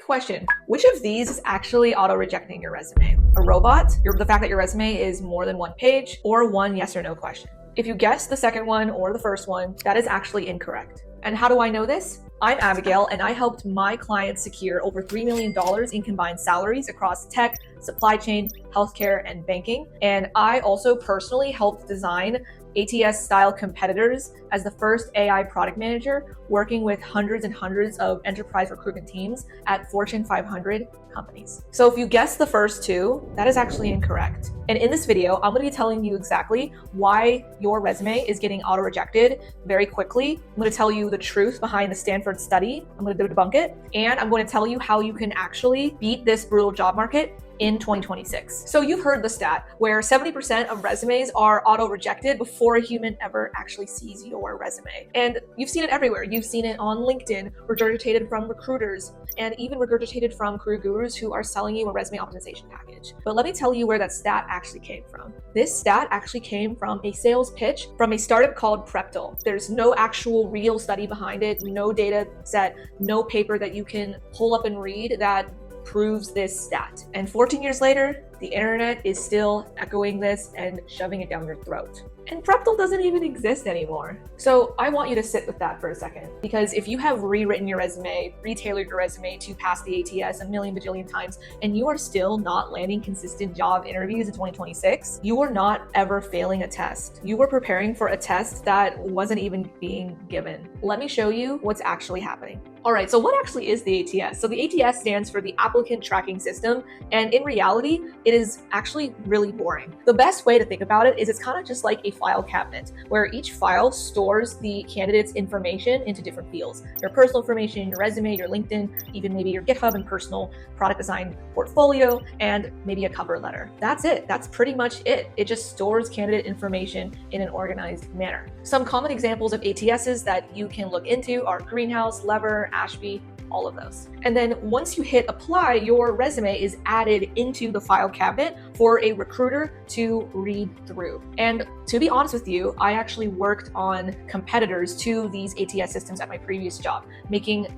question. Which of these is actually auto-rejecting your resume? A robot, the fact that your resume is more than one page, or one yes or no question? If you guess the second one or the first one, that is actually incorrect. And how do I know this? I'm Abigail, and I helped my clients secure over $3 million in combined salaries across tech, supply chain, healthcare, and banking. And I also personally helped design ATS-style competitors as the first AI product manager, working with hundreds and hundreds of enterprise recruitment teams at Fortune 500 companies. So if you guessed the first two, that is actually incorrect. And in this video, I'm going to be telling you exactly why your resume is getting auto-rejected very quickly. I'm going to tell you the truth behind the Stanford study. I'm going to debunk it. And I'm going to tell you how you can actually beat this brutal job market in 2026. So you've heard the stat where 70% of resumes are auto-rejected before a human ever actually sees your resume. And you've seen it everywhere. You've seen it on LinkedIn, regurgitated from recruiters, and even regurgitated from career gurus who are selling you a resume optimization package. But let me tell you where that stat actually came from. This stat actually came from a sales pitch from a startup called Preptal. There's no actual real study behind it, no data set, no paper that you can pull up and read that proves this stat. And 14 years later, the internet is still echoing this and shoving it down your throat. And Preptal doesn't even exist anymore. So I want you to sit with that for a second, because if you have rewritten your resume, retailored your resume to pass the ATS a million bajillion times, and you are still not landing consistent job interviews in 2026, you are not ever failing a test. You were preparing for a test that wasn't even being given. Let me show you what's actually happening. All right, so what actually is the ATS? So the ATS stands for the Applicant Tracking System, and in reality, it is actually really boring. The best way to think about it is it's kind of just like a file cabinet, where each file stores the candidate's information into different fields. Your personal information, your resume, your LinkedIn, even maybe your GitHub and personal product design portfolio, and maybe a cover letter. That's it. That's pretty much it. It just stores candidate information in an organized manner. Some common examples of ATSs that you can look into are Greenhouse, Lever, Ashby, all of those. And then once you hit apply, your resume is added into the file cabinet for a recruiter to read through. And to be honest with you, I actually worked on competitors to these ATS systems at my previous job,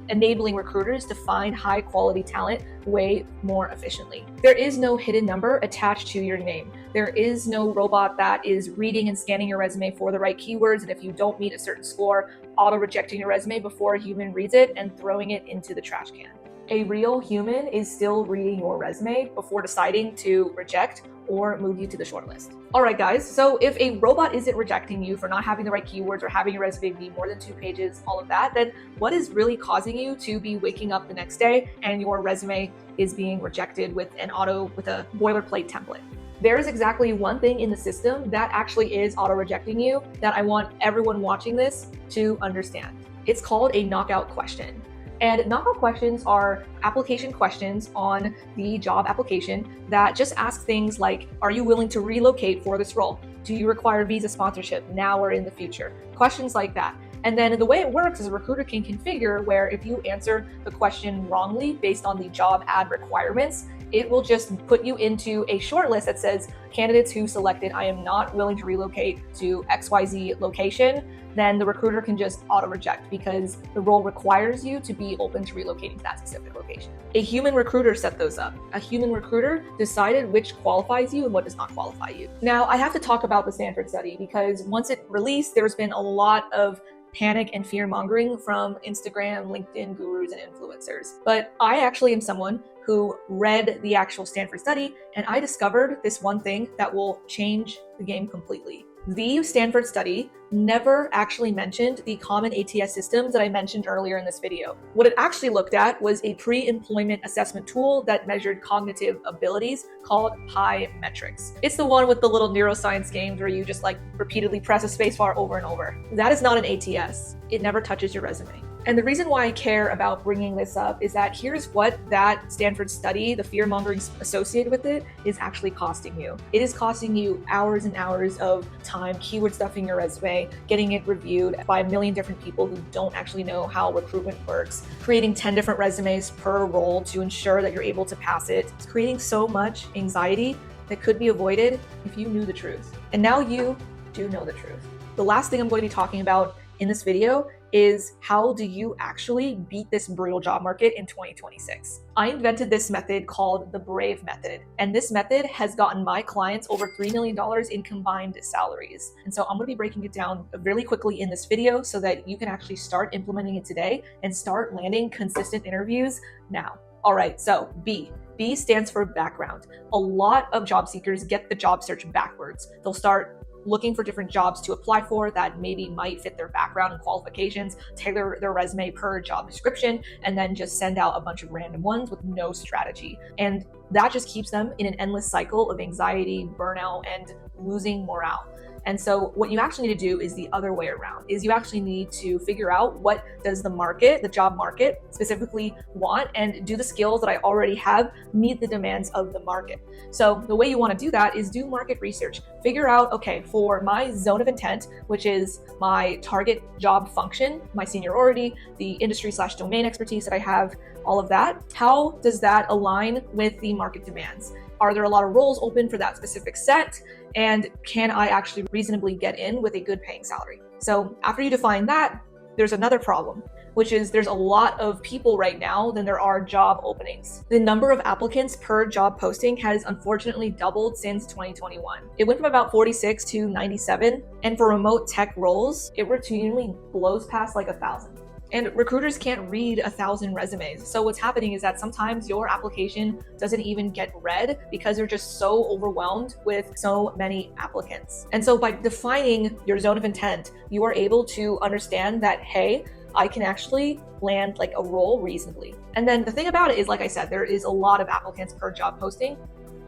enabling recruiters to find high quality talent way more efficiently. There is no hidden number attached to your name. There is no robot that is reading and scanning your resume for the right keywords, and if you don't meet a certain score, auto-rejecting your resume before a human reads it and throwing it into the trash can. A real human is still reading your resume before deciding to reject or move you to the shortlist. All right, guys, so if a robot isn't rejecting you for not having the right keywords or having your resume be more than 2 pages, all of that, then what is really causing you to be waking up the next day and your resume is being rejected with a boilerplate template? There is exactly one thing in the system that actually is auto-rejecting you that I want everyone watching this to understand. It's called a knockout question. And knockout questions are application questions on the job application that just ask things like, are you willing to relocate for this role? Do you require visa sponsorship now or in the future? Questions like that. And then the way it works is a recruiter can configure where if you answer the question wrongly based on the job ad requirements, it will just put you into a short list that says candidates who selected, I am not willing to relocate to XYZ location. Then the recruiter can just auto-reject because the role requires you to be open to relocating to that specific location. A human recruiter set those up. A human recruiter decided which qualifies you and what does not qualify you. Now, I have to talk about the Stanford study because once it released, there's been a lot of panic and fear mongering from Instagram, LinkedIn gurus, and influencers. But I actually am someone who read the actual Stanford study, and I discovered this one thing that will change the game completely. The Stanford study never actually mentioned the common ATS systems that I mentioned earlier in this video. What it actually looked at was a pre-employment assessment tool that measured cognitive abilities called Pi Metrics. It's the one with the little neuroscience games where you just repeatedly press a spacebar over and over. That is not an ATS. It never touches your resume. And the reason why I care about bringing this up is that here's what that Stanford study, the fear mongering associated with it, is actually costing you. It is costing you hours and hours of time, keyword stuffing your resume, getting it reviewed by a million different people who don't actually know how recruitment works, creating 10 different resumes per role to ensure that you're able to pass it. It's creating so much anxiety that could be avoided if you knew the truth. And now you do know the truth. The last thing I'm going to be talking about in this video is how do you actually beat this brutal job market in 2026? I invented this method called the Brave method, and this method has gotten my clients over $3 million in combined salaries. And so I'm going to be breaking it down really quickly in this video so that you can actually start implementing it today and start landing consistent interviews now. All right, so B. B stands for background. A lot of job seekers get the job search backwards. They'll start looking for different jobs to apply for that maybe might fit their background and qualifications, tailor their resume per job description, and then just send out a bunch of random ones with no strategy. And that just keeps them in an endless cycle of anxiety, burnout, and losing morale. And so what you actually need to do is the other way around, is you actually need to figure out what does the market, the job market specifically want, and do the skills that I already have meet the demands of the market. So the way you want to do that is do market research. Figure out, okay, for my zone of intent, which is my target job function, my seniority, the industry/domain expertise that I have, all of that, how does that align with the market demands? Are there a lot of roles open for that specific set? And can I actually reasonably get in with a good paying salary? So after you define that, there's another problem, which is there's a lot of people right now than there are job openings. The number of applicants per job posting has unfortunately doubled since 2021. It went from about 46 to 97. And for remote tech roles, it routinely blows past like 1,000. And recruiters can't read 1,000 resumes. So what's happening is that sometimes your application doesn't even get read because they're just so overwhelmed with so many applicants. And so by defining your zone of intent, you are able to understand that, hey, I can actually land like a role reasonably. And then the thing about it is, like I said, there is a lot of applicants per job posting.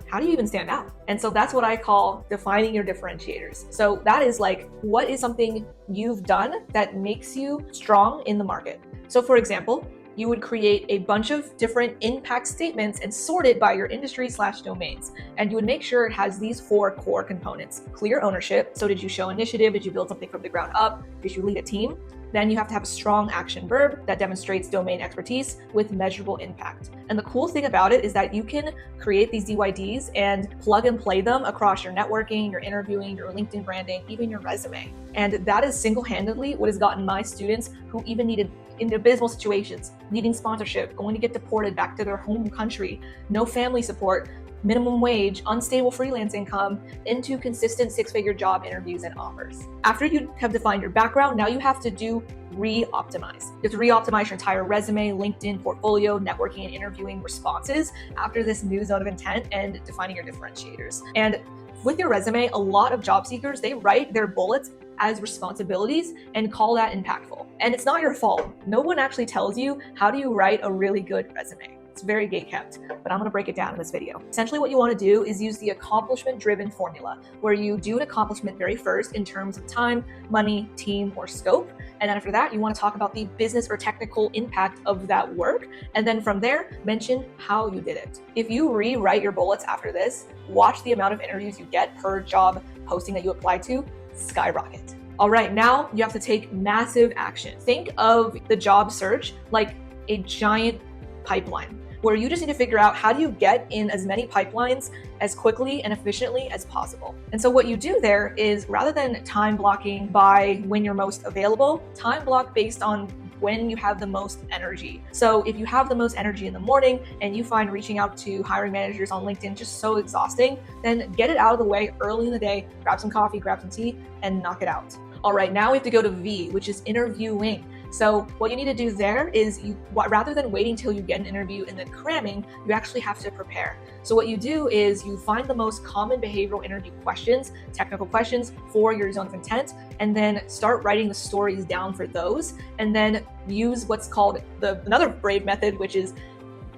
How do you even stand out? And so that's what I call defining your differentiators. So that is like, what is something you've done that makes you strong in the market? So for example, you would create a bunch of different impact statements and sort it by your industry/domains. And you would make sure it has these 4 core components. Clear ownership. So did you show initiative? Did you build something from the ground up? Did you lead a team? Then you have to have a strong action verb that demonstrates domain expertise with measurable impact. And the cool thing about it is that you can create these DYDs and plug and play them across your networking, your interviewing, your LinkedIn branding, even your resume. And that is single-handedly what has gotten my students who even needed in abysmal situations, needing sponsorship, going to get deported back to their home country, no family support, minimum wage, unstable freelance income, into consistent 6-figure job interviews and offers. After you have defined your background, now you have to do re-optimize. You have to re-optimize your entire resume, LinkedIn, portfolio, networking, and interviewing responses after this new zone of intent and defining your differentiators. And with your resume, a lot of job seekers, they write their bullets as responsibilities and call that impactful. And it's not your fault. No one actually tells you how do you write a really good resume. It's very gatekept, but I'm going to break it down in this video. Essentially what you want to do is use the accomplishment-driven formula, where you do an accomplishment very first in terms of time, money, team, or scope. And then after that, you want to talk about the business or technical impact of that work. And then from there, mention how you did it. If you rewrite your bullets after this, watch the amount of interviews you get per job posting that you apply to skyrocket. All right, now you have to take massive action. Think of the job search like a giant pipeline, where you just need to figure out how do you get in as many pipelines as quickly and efficiently as possible. And so what you do there is, rather than time blocking by when you're most available, time block based on when you have the most energy. So if you have the most energy in the morning and you find reaching out to hiring managers on LinkedIn just so exhausting, then get it out of the way early in the day, grab some coffee, grab some tea, and knock it out. All right, now we have to go to V, which is interviewing. So what you need to do there is, rather than waiting till you get an interview and then cramming, you actually have to prepare. So what you do is you find the most common behavioral interview questions, technical questions for your zone of intent, and then start writing the stories down for those, and then use what's called another Brave method, which is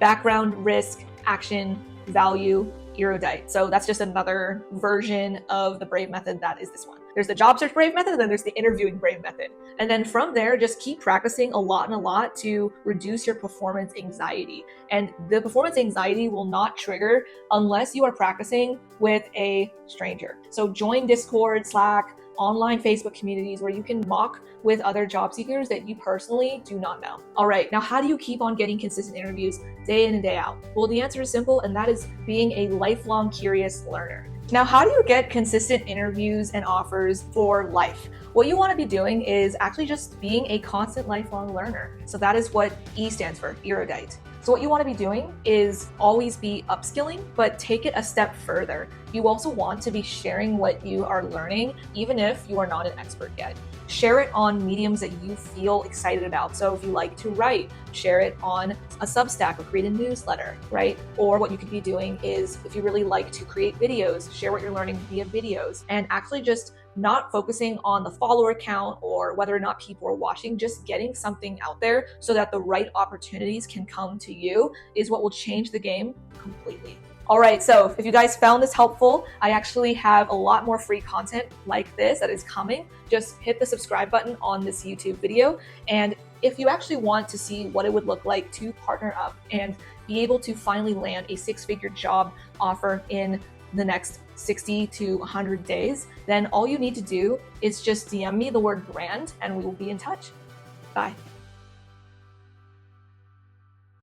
background, risk, action, value, erudite. So that's just another version of the Brave method. That is this one. There's the job search Brave method, and then there's the interviewing Brave method. And then from there, just keep practicing a lot to reduce your performance anxiety. And the performance anxiety will not trigger unless you are practicing with a stranger. So join Discord, Slack, online Facebook communities where you can mock with other job seekers that you personally do not know. All right, now how do you keep on getting consistent interviews day in and day out? Well, the answer is simple, and that is being a lifelong curious learner. Now, how do you get consistent interviews and offers for life? What you want to be doing is actually just being a constant lifelong learner. So that is what E stands for, erudite. So what you want to be doing is always be upskilling, but take it a step further. You also want to be sharing what you are learning, even if you are not an expert yet. Share it on mediums that you feel excited about. So if you like to write, share it on a Substack or create a newsletter, right? Or what you could be doing is, if you really like to create videos, share what you're learning via videos, and actually just not focusing on the follower count or whether or not people are watching, just getting something out there so that the right opportunities can come to you is what will change the game completely. All right, so if you guys found this helpful, I actually have a lot more free content like this that is coming. Just hit the subscribe button on this YouTube video. And if you actually want to see what it would look like to partner up and be able to finally land a six-figure job offer in the next 60 to 100 days, then all you need to do is just DM me the word brand and we will be in touch. Bye.